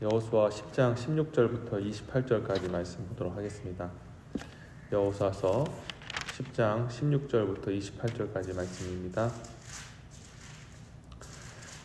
여호수아 10장 16절부터 28절까지 말씀 보도록 하겠습니다. 여호수아서 10장 16절부터 28절까지 말씀입니다.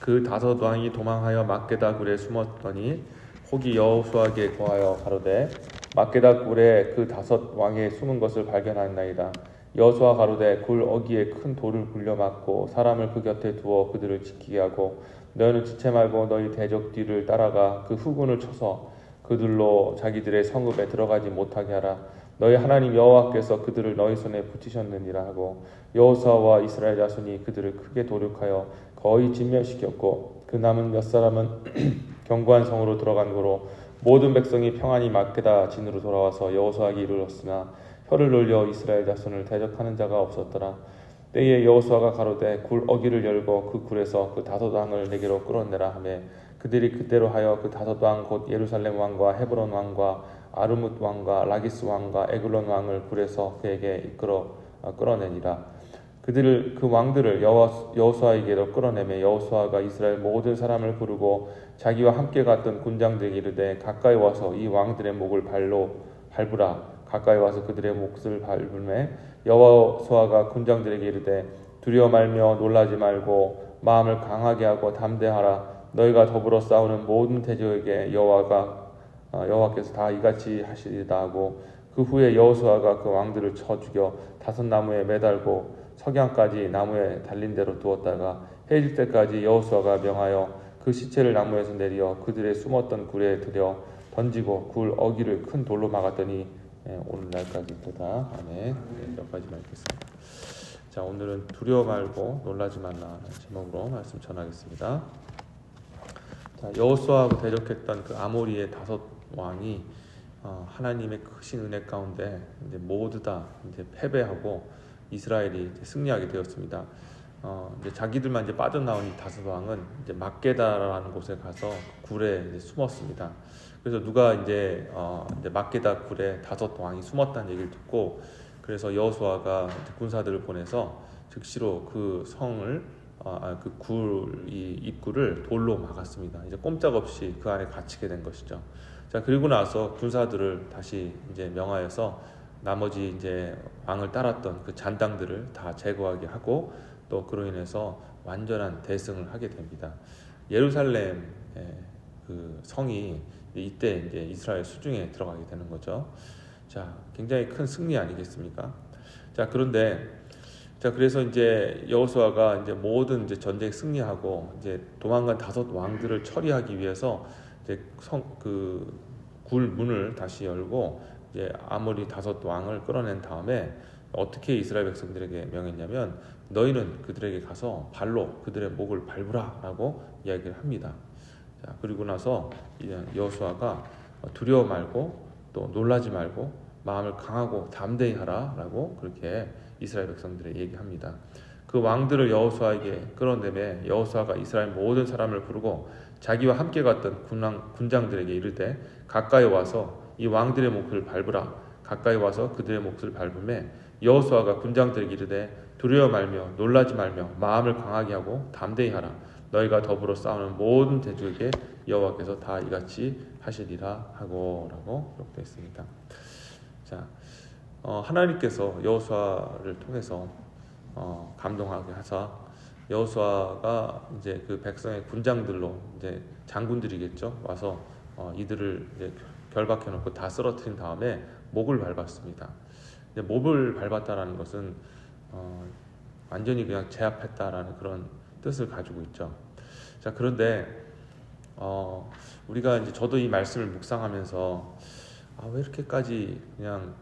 그 다섯 왕이 도망하여 막게다 굴에 숨었더니 혹이 여호수아에게 고하여 가로되 막게다 굴에 그 다섯 왕의 숨은 것을 발견하였나이다. 여호수아 가로되 굴 어귀에 큰 돌을 굴려 막고 사람을 그 곁에 두어 그들을 지키게 하고 너희는 지체 말고 너희 대적 뒤를 따라가 그 후군을 쳐서 그들로 자기들의 성읍에 들어가지 못하게 하라. 너희 하나님 여호와께서 그들을 너희 손에 붙이셨느니라 하고 여호수아와 이스라엘 자손이 그들을 크게 도륙하여 거의 진멸시켰고 그 남은 몇 사람은 견고한 성으로 들어간 고로 모든 백성이 평안히 막게다 진으로 돌아와서 여호수아에게 이르렀으나 혀를 놀려 이스라엘 자손을 대적하는 자가 없었더라. 때에 여호수아가 가로되 굴 어귀를 열고 그 굴에서 그 다섯 왕을 내게로 끌어내라 하매 그들이 그대로 하여 그 다섯 왕 곧 예루살렘 왕과 헤브론 왕과 아르뭇 왕과 라기스 왕과 에글론 왕을 굴에서 그에게 끌어내니라. 그 왕들을 여호수아에게로 끌어내매 여호수아가 이스라엘 모든 사람을 부르고 자기와 함께 갔던 군장들에게 이르되 가까이 와서 이 왕들의 목을 발로 밟으라. 가까이 와서 그들의 몫을 밟으매 여호수아가 군장들에게 이르되 두려워 말며 놀라지 말고 마음을 강하게 하고 담대하라. 너희가 더불어 싸우는 모든 대적에게 여호와께서 다 이같이 하시리다 하고 그 후에 여호수아가 그 왕들을 쳐 죽여 다섯 나무에 매달고 석양까지 나무에 달린 대로 두었다가 해질 때까지 여호수아가 명하여 그 시체를 나무에서 내려 그들의 숨었던 굴에 들여 던지고 굴 어귀를 큰 돌로 막았더니 오늘날까지도다. 아멘. 여기까지 말겠습니다. 자, 오늘은 두려워 말고 놀라지 말라 제목으로 말씀 전하겠습니다. 자, 여호수아하고 대적했던 그 아모리의 다섯 왕이 하나님의 크신 은혜 가운데 이제 모두 다 이제 패배하고 이스라엘이 이제 승리하게 되었습니다. 이제 자기들만 이제 빠져나온 이 다섯 왕은 이제 막게다라는 곳에 가서 굴에 이제 숨었습니다. 그래서 누가 이제 막게다 굴에 다섯 왕이 숨었다는 얘기를 듣고 그래서 여호수아가 군사들을 보내서 즉시로 그 성을 그 굴 입구를 돌로 막았습니다. 이제 꼼짝없이 그 안에 갇히게 된 것이죠. 자, 그리고 나서 군사들을 다시 이제 명하여서 나머지 이제 왕을 따랐던 그 잔당들을 다 제거하게 하고 또 그로 인해서 완전한 대승을 하게 됩니다. 예루살렘 그 성이 이때 이제 이스라엘 수중에 들어가게 되는 거죠. 자, 굉장히 큰 승리 아니겠습니까? 자, 그래서 이제 여호수아가 이제 모든 이제 전쟁 승리하고 이제 도망간 다섯 왕들을 처리하기 위해서 이제 굴 문을 다시 열고 이제 아모리 다섯 왕을 끌어낸 다음에 어떻게 이스라엘 백성들에게 명했냐면 너희는 그들에게 가서 발로 그들의 목을 밟으라라고 이야기를 합니다. 자, 그리고 나서 여호수아가 두려워 말고 또 놀라지 말고 마음을 강하고 담대히 하라라고 그렇게 이스라엘 백성들에게 얘기합니다. 그 왕들을 여호수아에게 끌어내매 여호수아가 이스라엘 모든 사람을 부르고 자기와 함께 갔던 군장들에게 이르되 가까이 와서 이 왕들의 몫을 밟으라. 가까이 와서 그들의 몫을 밟으매 여호수아가 군장들에게 이르되 두려워 말며 놀라지 말며 마음을 강하게 하고 담대히 하라. 너희가 더불어 싸우는 모든 대적에게 여호와께서 다 이같이 하시리라 하고라고 기록되어 있습니다. 자, 하나님께서 여호수아를 통해서 감동하게 하사 여호수아가 이제 그 백성의 군장들로 이제 장군들이겠죠. 와서 이들을 이제 결박해 놓고 다 쓰러뜨린 다음에 목을 밟았습니다. 목을 밟았다라는 것은 완전히 그냥 제압했다라는 그런 뜻을 가지고 있죠. 자, 그런데 우리가 이제 저도 이 말씀을 묵상하면서 왜 이렇게까지 그냥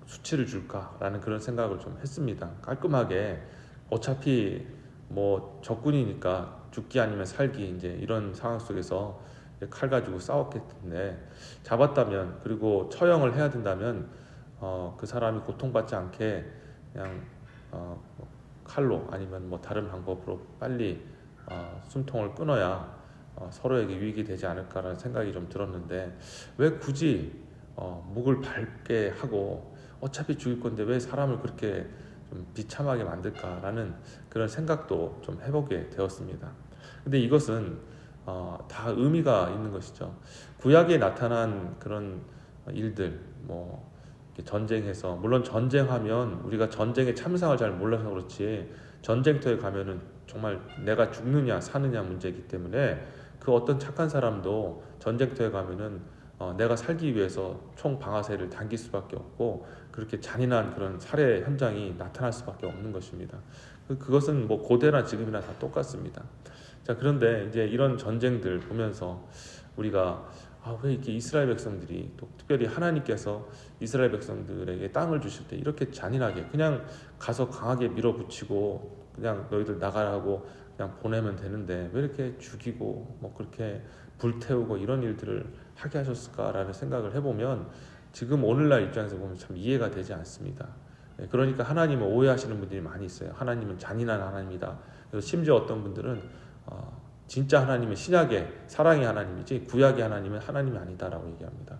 수치를 줄까라는 그런 생각을 좀 했습니다. 깔끔하게 어차피 뭐 적군이니까 죽기 아니면 살기 이제 이런 상황 속에서 칼 가지고 싸웠겠는데 잡았다면 그리고 처형을 해야 된다면 그 사람이 고통받지 않게 그냥 칼로 아니면 뭐 다른 방법으로 빨리 숨통을 끊어야 서로에게 유익이 되지 않을까라는 생각이 좀 들었는데 왜 굳이 목을 밟게 하고 어차피 죽일 건데 왜 사람을 그렇게 좀 비참하게 만들까라는 그런 생각도 좀 해보게 되었습니다. 근데 이것은 다 의미가 있는 것이죠. 구약에 나타난 그런 일들, 뭐 전쟁해서, 물론 전쟁하면 우리가 전쟁의 참상을 잘 몰라서 그렇지, 전쟁터에 가면은 정말 내가 죽느냐 사느냐 문제이기 때문에 그 어떤 착한 사람도 전쟁터에 가면은 내가 살기 위해서 총 방아쇠를 당길 수밖에 없고, 그렇게 잔인한 그런 살해 현장이 나타날 수밖에 없는 것입니다. 그것은 뭐 고대나 지금이나 다 똑같습니다. 자, 그런데 이제 이런 전쟁들 보면서 우리가 왜 이렇게 이스라엘 백성들이, 또 특별히 하나님께서 이스라엘 백성들에게 땅을 주실 때 이렇게 잔인하게 그냥 가서 강하게 밀어붙이고 그냥 너희들 나가라고 그냥 보내면 되는데 왜 이렇게 죽이고 뭐 그렇게 불태우고 이런 일들을 하게 하셨을까라는 생각을 해보면 지금 오늘날 입장에서 보면 참 이해가 되지 않습니다. 그러니까 하나님을 오해하시는 분들이 많이 있어요. 하나님은 잔인한 하나님이다. 그래서 심지어 어떤 분들은 진짜 하나님은 신약의 사랑의 하나님이지 구약의 하나님은 하나님이 아니다라고 얘기합니다.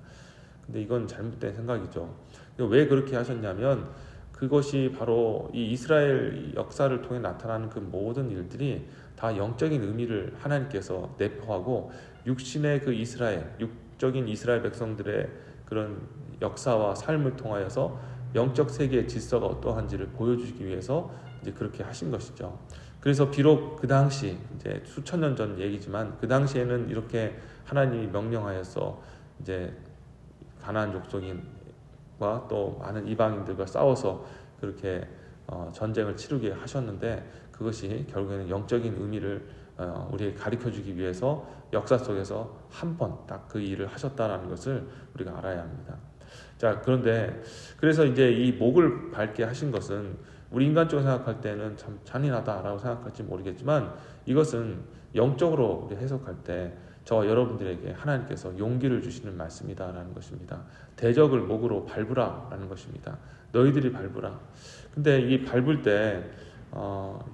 근데 이건 잘못된 생각이죠. 왜 그렇게 하셨냐면 그것이 바로 이 이스라엘 역사를 통해 나타나는 그 모든 일들이 다 영적인 의미를 하나님께서 내포하고 육신의 그 이스라엘, 육적인 이스라엘 백성들의 그런 역사와 삶을 통하여서 영적 세계의 질서가 어떠한지를 보여주기 위해서 이제 그렇게 하신 것이죠. 그래서 비록 그 당시 이제 수천 년 전 얘기지만 그 당시에는 이렇게 하나님이 명령하여서 이제 가나안 족속인과 또 많은 이방인들과 싸워서 그렇게 전쟁을 치르게 하셨는데 그것이 결국에는 영적인 의미를 우리에게 가르쳐주기 위해서 역사 속에서 한 번 딱 그 일을 하셨다는 것을 우리가 알아야 합니다. 자, 그런데 그래서 이제 이 목을 밟게 하신 것은 우리 인간적으로 생각할 때는 참 잔인하다라고 생각할지 모르겠지만 이것은 영적으로 우리 해석할 때 저와 여러분들에게 하나님께서 용기를 주시는 말씀이다라는 것입니다. 대적을 목으로 밟으라라는 것입니다. 너희들이 밟으라. 근데 이 밟을 때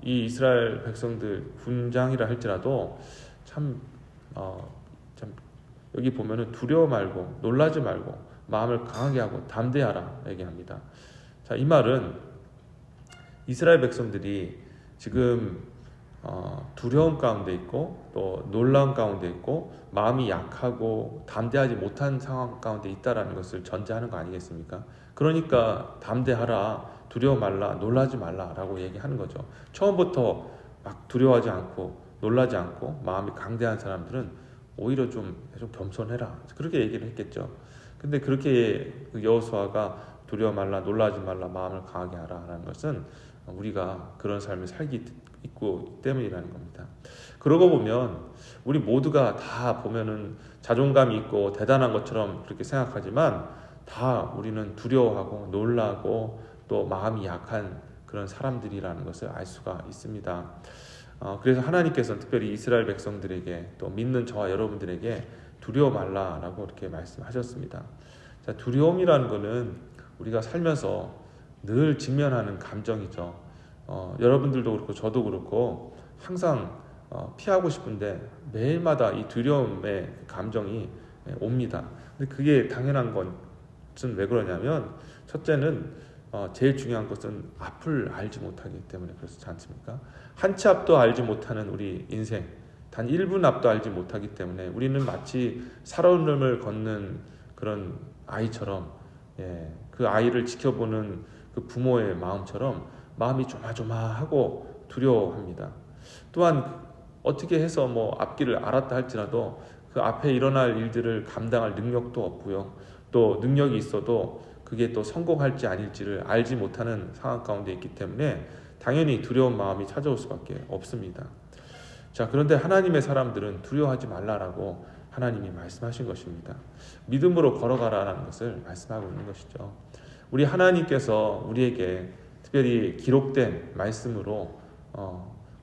이 이스라엘 백성들 군장이라 할지라도 참 여기 보면은 두려워 말고 놀라지 말고 마음을 강하게 하고 담대하라 얘기합니다. 자, 이 말은 이스라엘 백성들이 지금 두려움 가운데 있고 또 놀라움 가운데 있고 마음이 약하고 담대하지 못한 상황 가운데 있다라는 것을 전제하는 거 아니겠습니까? 그러니까 담대하라, 두려워 말라, 놀라지 말라라고 얘기하는 거죠. 처음부터 막 두려워하지 않고 놀라지 않고 마음이 강대한 사람들은 오히려 좀 겸손해라 그렇게 얘기를 했겠죠. 근데 그렇게 여호수아가 두려워 말라, 놀라지 말라, 마음을 강하게 하라라는 것은 우리가 그런 삶을 살기 있고 때문이라는 겁니다. 그러고 보면 우리 모두가 다 보면은 자존감이 있고 대단한 것처럼 그렇게 생각하지만 다 우리는 두려워하고 놀라고 또 마음이 약한 그런 사람들이라는 것을 알 수가 있습니다. 그래서 하나님께서는 특별히 이스라엘 백성들에게 또 믿는 저와 여러분들에게 두려워 말라라고 이렇게 말씀하셨습니다. 자, 두려움이라는 것은 우리가 살면서 늘 직면하는 감정이죠. 여러분들도 그렇고 저도 그렇고 항상 피하고 싶은데 매일마다 이 두려움의 감정이 옵니다. 근데 그게 당연한 것은 왜 그러냐면 첫째는 제일 중요한 것은 앞을 알지 못하기 때문에 그렇지 않습니까? 한 치 앞도 알지 못하는 우리 인생, 단 1분 앞도 알지 못하기 때문에 우리는 마치 살얼음을 걷는 그런 아이처럼, 그 아이를 지켜보는 그 부모의 마음처럼 마음이 조마조마하고 두려워합니다. 또한 어떻게 해서 뭐 앞길을 알았다 할지라도 그 앞에 일어날 일들을 감당할 능력도 없고요. 또 능력이 있어도 그게 또 성공할지 아닐지를 알지 못하는 상황 가운데 있기 때문에 당연히 두려운 마음이 찾아올 수밖에 없습니다. 자, 그런데 하나님의 사람들은 두려워하지 말라라고 하나님이 말씀하신 것입니다. 믿음으로 걸어가라라는 것을 말씀하고 있는 것이죠. 우리 하나님께서 우리에게 특별히 기록된 말씀으로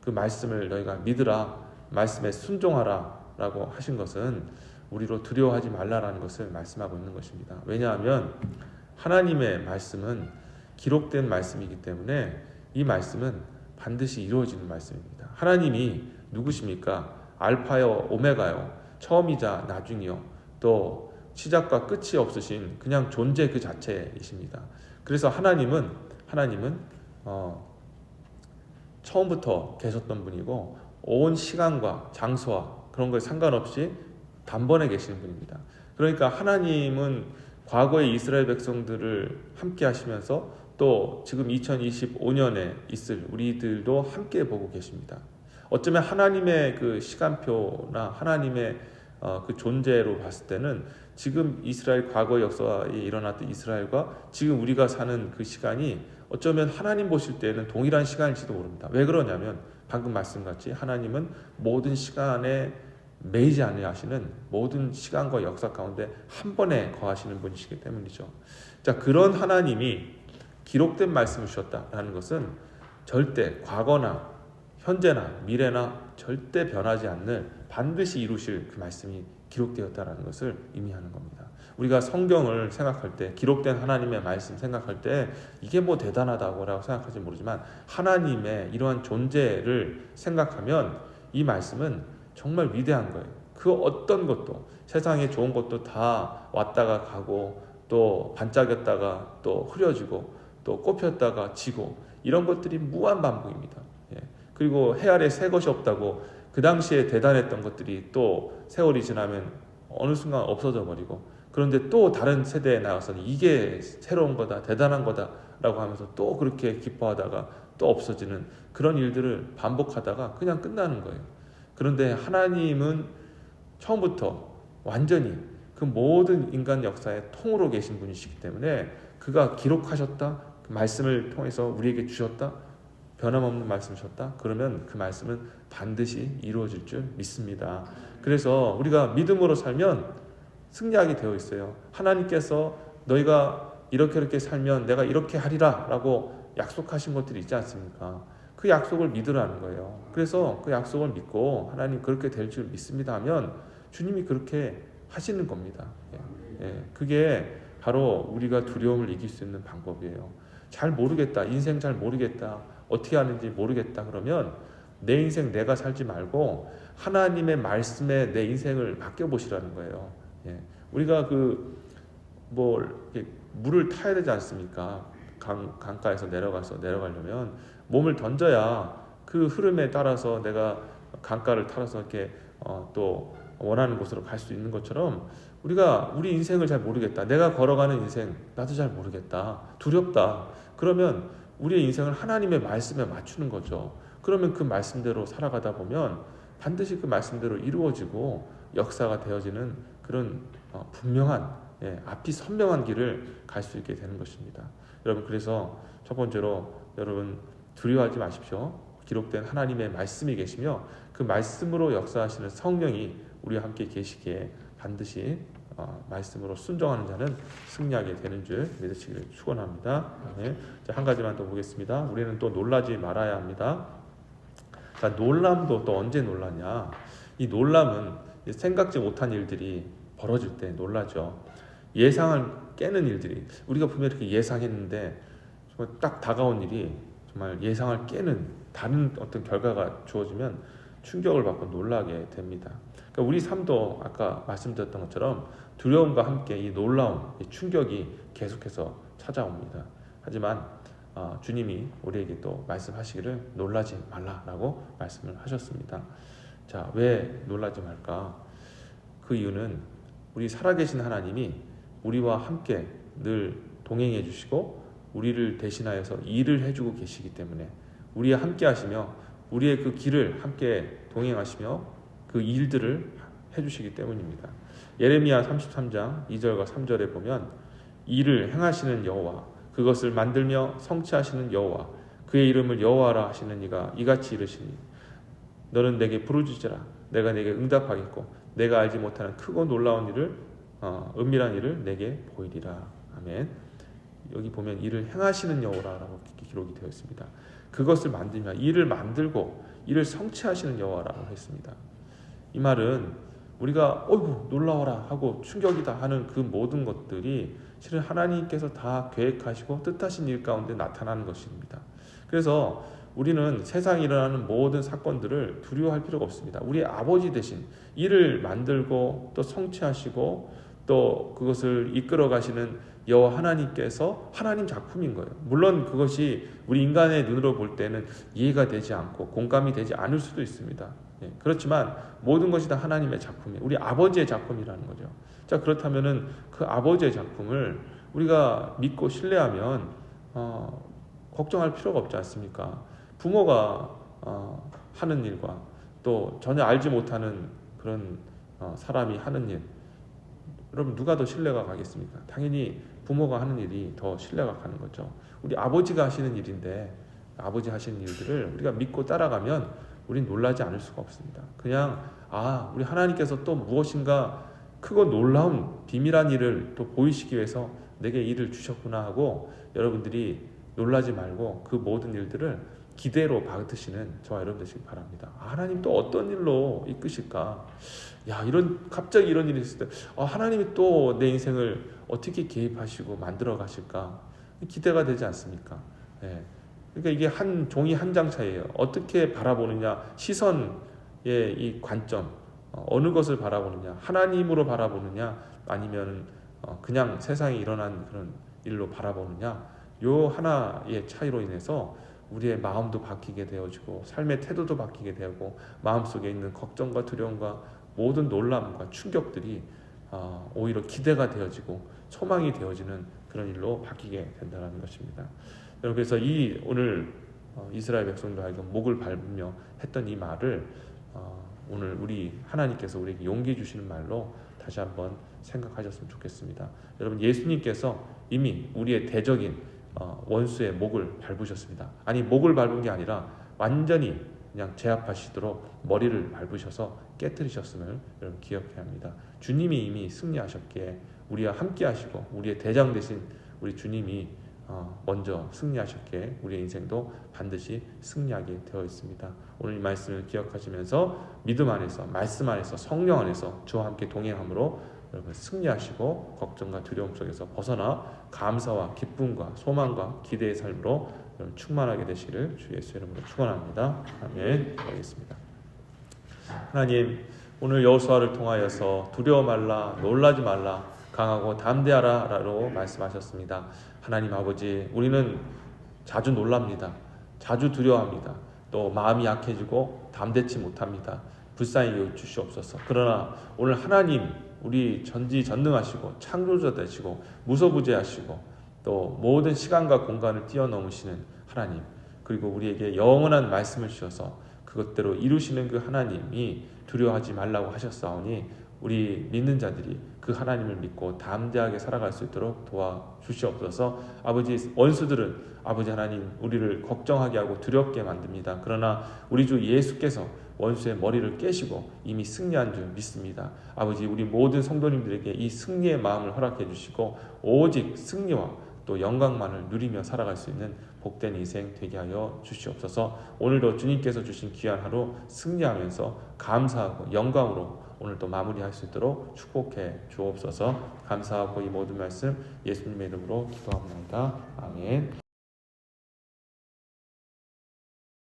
그 말씀을 너희가 믿으라, 말씀에 순종하라 라고 하신 것은 우리로 두려워하지 말라라는 것을 말씀하고 있는 것입니다. 왜냐하면 하나님의 말씀은 기록된 말씀이기 때문에 이 말씀은 반드시 이루어지는 말씀입니다. 하나님이 누구십니까? 알파요 오메가요, 처음이자 나중이요, 또 시작과 끝이 없으신 그냥 존재 그 자체이십니다. 그래서 하나님은 처음부터 계셨던 분이고 온 시간과 장소와 그런 거에 상관없이 단번에 계시는 분입니다. 그러니까 하나님은 과거의 이스라엘 백성들을 함께 하시면서 또 지금 2025년에 있을 우리들도 함께 보고 계십니다. 어쩌면 하나님의 그 시간표나 하나님의 그 존재로 봤을 때는 지금 이스라엘 과거 역사에 일어났던 이스라엘과 지금 우리가 사는 그 시간이 어쩌면 하나님 보실 때는 동일한 시간일지도 모릅니다. 왜 그러냐면 방금 말씀같이 하나님은 모든 시간에 매이지 아니하시는 모든 시간과 역사 가운데 한 번에 거하시는 분이시기 때문이죠. 자, 그런 하나님이 기록된 말씀을 주셨다라는 것은 절대 과거나 현재나 미래나 절대 변하지 않는 반드시 이루실 그 말씀이 기록되었다라는 것을 의미하는 겁니다. 우리가 성경을 생각할 때 기록된 하나님의 말씀 생각할 때 이게 뭐 대단하다고 생각할지 모르지만 하나님의 이러한 존재를 생각하면 이 말씀은 정말 위대한 거예요. 그 어떤 것도 세상에 좋은 것도 다 왔다가 가고 또 반짝였다가 또 흐려지고 또 꽃폈다가 지고 이런 것들이 무한 반복입니다. 그리고 해 아래 새 것이 없다고 그 당시에 대단했던 것들이 또 세월이 지나면 어느 순간 없어져 버리고 그런데 또 다른 세대에 나가서는 이게 새로운 거다 대단한 거다 라고 하면서 또 그렇게 기뻐하다가 또 없어지는 그런 일들을 반복하다가 그냥 끝나는 거예요. 그런데 하나님은 처음부터 완전히 그 모든 인간 역사의 통으로 계신 분이시기 때문에 그가 기록하셨다 그 말씀을 통해서 우리에게 주셨다 변함없는 말씀이셨다 그러면 그 말씀은 반드시 이루어질 줄 믿습니다. 그래서 우리가 믿음으로 살면 승리하게 되어 있어요. 하나님께서 너희가 이렇게 살면 내가 이렇게 하리라 라고 약속하신 것들이 있지 않습니까? 그 약속을 믿으라는 거예요. 그래서 그 약속을 믿고 하나님 그렇게 될 줄 믿습니다 하면 주님이 그렇게 하시는 겁니다. 그게 바로 우리가 두려움을 이길 수 있는 방법이에요. 잘 모르겠다. 인생 잘 모르겠다. 어떻게 하는지 모르겠다. 그러면 내 인생 내가 살지 말고 하나님의 말씀에 내 인생을 맡겨보시라는 거예요. 우리가 물을 타야 되지 않습니까? 강가에서 내려가려면 몸을 던져야 그 흐름에 따라서 내가 강가를 타서 이렇게 또 원하는 곳으로 갈 수 있는 것처럼 우리가 우리 인생을 잘 모르겠다. 내가 걸어가는 인생 나도 잘 모르겠다. 두렵다. 그러면 우리의 인생을 하나님의 말씀에 맞추는 거죠. 그러면 그 말씀대로 살아가다 보면 반드시 그 말씀대로 이루어지고 역사가 되어지는 그런 분명한 앞이 선명한 길을 갈 수 있게 되는 것입니다. 여러분 그래서 첫 번째로 여러분 두려워하지 마십시오. 기록된 하나님의 말씀이 계시며 그 말씀으로 역사하시는 성령이 우리와 함께 계시기에 반드시 말씀으로 순종하는 자는 승리하게 되는 줄 믿으시기를 축원합니다. 자, 한 가지만 더 보겠습니다. 우리는 또 놀라지 말아야 합니다. 자, 놀람도 또 언제 놀라냐? 이 놀람은 생각지 못한 일들이 벌어질 때 놀라죠. 예상을 깨는 일들이 우리가 분명히 이렇게 예상했는데 정말 딱 다가온 일이 정말 예상을 깨는 다른 어떤 결과가 주어지면 충격을 받고 놀라게 됩니다. 그러니까 우리 삶도 아까 말씀드렸던 것처럼 두려움과 함께 이 놀라움, 이 충격이 계속해서 찾아옵니다. 하지만 주님이 우리에게 또 말씀하시기를 놀라지 말라라고 말씀을 하셨습니다. 자, 왜 놀라지 말까? 그 이유는 우리 살아계신 하나님이 우리와 함께 늘 동행해 주시고 우리를 대신하여서 일을 해주고 계시기 때문에 우리와 함께 하시며 우리의 그 길을 함께 동행하시며 그 일들을 해주시기 때문입니다. 예레미야 33장 2절과 3절에 보면 일을 행하시는 여호와 그것을 만들며 성취하시는 여호와 그의 이름을 여호와라 하시는 이가 이같이 이르시니 너는 내게 부르짖으라 내가 내게 응답하겠고 내가 알지 못하는 크고 놀라운 일을 은밀한 일을 내게 보이리라. 아멘. 여기 보면 일을 행하시는 여호와라고 기록이 되어 있습니다. 그것을 만들며 일을 만들고 일을 성취하시는 여호와라고 했습니다. 이 말은 우리가 어이구 놀라워라 하고 충격이다 하는 그 모든 것들이 실은 하나님께서 다 계획하시고 뜻하신 일 가운데 나타나는 것입니다. 그래서 우리는 세상에 일어나는 모든 사건들을 두려워할 필요가 없습니다. 우리의 아버지 대신 일을 만들고 또 성취하시고 또 그것을 이끌어 가시는 여호와 하나님께서 하나님 작품인 거예요. 물론 그것이 우리 인간의 눈으로 볼 때는 이해가 되지 않고 공감이 되지 않을 수도 있습니다. 예, 그렇지만 모든 것이 다 하나님의 작품이에요. 우리 아버지의 작품이라는 거죠. 자, 그렇다면은 그 아버지의 작품을 우리가 믿고 신뢰하면 걱정할 필요가 없지 않습니까? 부모가 하는 일과 또 전혀 알지 못하는 그런 사람이 하는 일, 여러분 누가 더 신뢰가 가겠습니까? 당연히 부모가 하는 일이 더 신뢰가 가는 거죠. 우리 아버지가 하시는 일인데 아버지 하시는 일들을 우리가 믿고 따라가면 우린 놀라지 않을 수가 없습니다. 그냥 우리 하나님께서 또 무엇인가 크고 놀라운 비밀한 일을 또 보이시기 위해서 내게 일을 주셨구나 하고 여러분들이 놀라지 말고 그 모든 일들을 기대로 받으시는 저와 여러분 되시기 바랍니다. 하나님 또 어떤 일로 이끄실까? 갑자기 이런 일이 있을 때 하나님이 또 내 인생을 어떻게 개입하시고 만들어 가실까? 기대가 되지 않습니까? 예. 그러니까 이게 종이 한 장 차이예요. 어떻게 바라보느냐, 시선의 이 관점, 어느 것을 바라보느냐, 하나님으로 바라보느냐, 아니면 그냥 세상에 일어난 그런 일로 바라보느냐, 요 하나의 차이로 인해서 우리의 마음도 바뀌게 되어지고 삶의 태도도 바뀌게 되고 마음속에 있는 걱정과 두려움과 모든 놀람과 충격들이 오히려 기대가 되어지고 소망이 되어지는 그런 일로 바뀌게 된다는 것입니다. 여러분, 그래서 오늘 이스라엘 백성들 하여금 목을 밟으며 했던 이 말을 오늘 우리 하나님께서 우리에게 용기 주시는 말로 다시 한번 생각하셨으면 좋겠습니다. 여러분, 예수님께서 이미 우리의 대적인 원수의 목을 밟으셨습니다. 아니, 목을 밟은 게 아니라 완전히 그냥 제압하시도록 머리를 밟으셔서 깨뜨리셨음을 여러분 기억해야 합니다. 주님이 이미 승리하셨기에 우리와 함께 하시고 우리의 대장 되신 우리 주님이 먼저 승리하셨기에 우리의 인생도 반드시 승리하게 되어 있습니다. 오늘 이 말씀을 기억하시면서 믿음 안에서, 말씀 안에서, 성령 안에서 저와 함께 동행함으로 여러분 승리하시고 걱정과 두려움 속에서 벗어나 감사와 기쁨과 소망과 기대의 삶으로 여러분 충만하게 되시기를 주 예수 이름으로 축원합니다. 아멘. 기도하겠습니다. 하나님, 오늘 여호수아를 통하여서 두려워 말라, 놀라지 말라, 강하고 담대하라 라고 말씀하셨습니다. 하나님 아버지, 우리는 자주 놀랍니다. 자주 두려워합니다. 또 마음이 약해지고 담대치 못합니다. 불쌍히 여겨 주시옵소서. 그러나 오늘 하나님, 우리 전지전능하시고 창조자 되시고 무소부재하시고 또 모든 시간과 공간을 뛰어넘으시는 하나님, 그리고 우리에게 영원한 말씀을 주셔서 그것대로 이루시는 그 하나님이 두려워하지 말라고 하셨사오니 우리 믿는 자들이 그 하나님을 믿고 담대하게 살아갈 수 있도록 도와주시옵소서. 아버지, 원수들은 아버지 하나님 우리를 걱정하게 하고 두렵게 만듭니다. 그러나 우리 주 예수께서 원수의 머리를 깨시고 이미 승리한 줄 믿습니다. 아버지, 우리 모든 성도님들에게 이 승리의 마음을 허락해 주시고 오직 승리와 또 영광만을 누리며 살아갈 수 있는 복된 인생 되게 하여 주시옵소서. 오늘도 주님께서 주신 귀한 하루 승리하면서 감사하고 영광으로 오늘 또 마무리할 수 있도록 축복해 주옵소서. 감사하고 이 모든 말씀 예수님의 이름으로 기도합니다. 아멘.